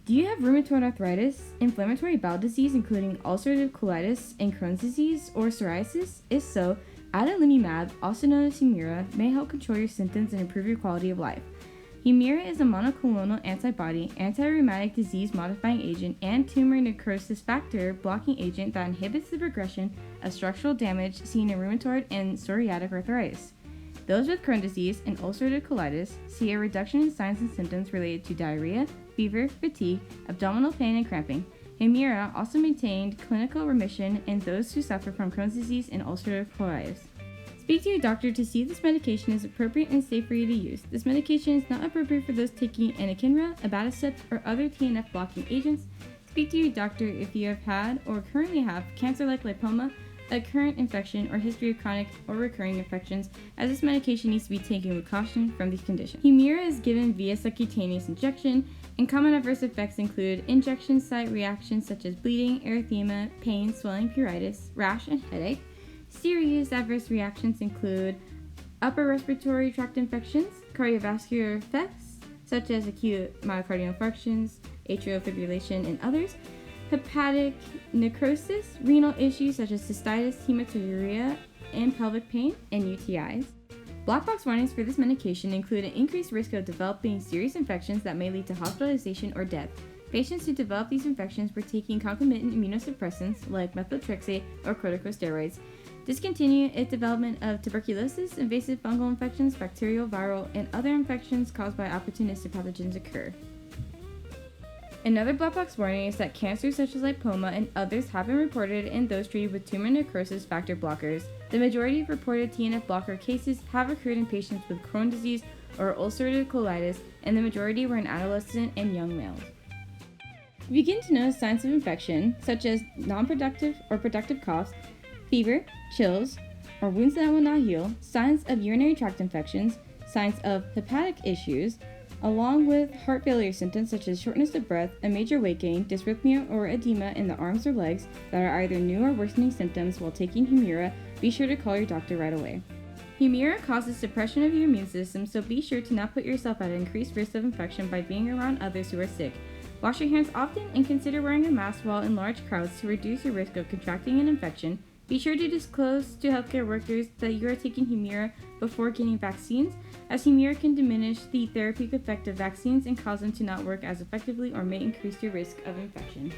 Do you have rheumatoid arthritis, inflammatory bowel disease including ulcerative colitis and Crohn's disease, or psoriasis? If so, Adalimumab, also known as Humira, may help control your symptoms and improve your quality of life. Humira is a monoclonal antibody, anti-rheumatic disease-modifying agent, and tumor necrosis factor blocking agent that inhibits the progression of structural damage seen in rheumatoid and psoriatic arthritis. Those with Crohn's disease and ulcerative colitis see a reduction in signs and symptoms related to diarrhea, fever, fatigue, abdominal pain, and cramping. Humira also maintained clinical remission in those who suffer from Crohn's disease and ulcerative colitis. Speak to your doctor to see if this medication is appropriate and safe for you to use. This medication is not appropriate for those taking anakinra, abatacept, or other TNF blocking agents. Speak to your doctor if you have had or currently have cancer like lipoma, a current infection, or history of chronic or recurring infections, as this medication needs to be taken with caution from these conditions. Humira is given via subcutaneous injection, and common adverse effects include injection site reactions such as bleeding, erythema, pain, swelling, pruritus, rash, and headache. Serious adverse reactions include upper respiratory tract infections, cardiovascular effects such as acute myocardial infarctions, atrial fibrillation, and others, hepatic necrosis, renal issues such as cystitis, hematuria, and pelvic pain, and UTIs. Black box warnings for this medication include an increased risk of developing serious infections that may lead to hospitalization or death. Patients who develop these infections were taking concomitant immunosuppressants like methotrexate or corticosteroids. Discontinue if development of tuberculosis, invasive fungal infections, bacterial, viral, and other infections caused by opportunistic pathogens occur. Another black box warning is that cancers such as lipoma and others have been reported in those treated with tumor necrosis factor blockers. The majority of reported TNF blocker cases have occurred in patients with Crohn's disease or ulcerative colitis, and the majority were in adolescent and young males. You begin to notice signs of infection, such as non-productive or productive coughs, fever, chills, or wounds that will not heal, signs of urinary tract infections, signs of hepatic issues, along with heart failure symptoms such as shortness of breath, a major weight gain, dysrhythmia, or edema in the arms or legs that are either new or worsening symptoms while taking Humira, be sure to call your doctor right away. Humira causes suppression of your immune system, so be sure to not put yourself at increased risk of infection by being around others who are sick. Wash your hands often and consider wearing a mask while in large crowds to reduce your risk of contracting an infection. Be sure to disclose to healthcare workers that you are taking Humira before getting vaccines, as Humira can diminish the therapeutic effect of vaccines and cause them to not work as effectively or may increase your risk of infection.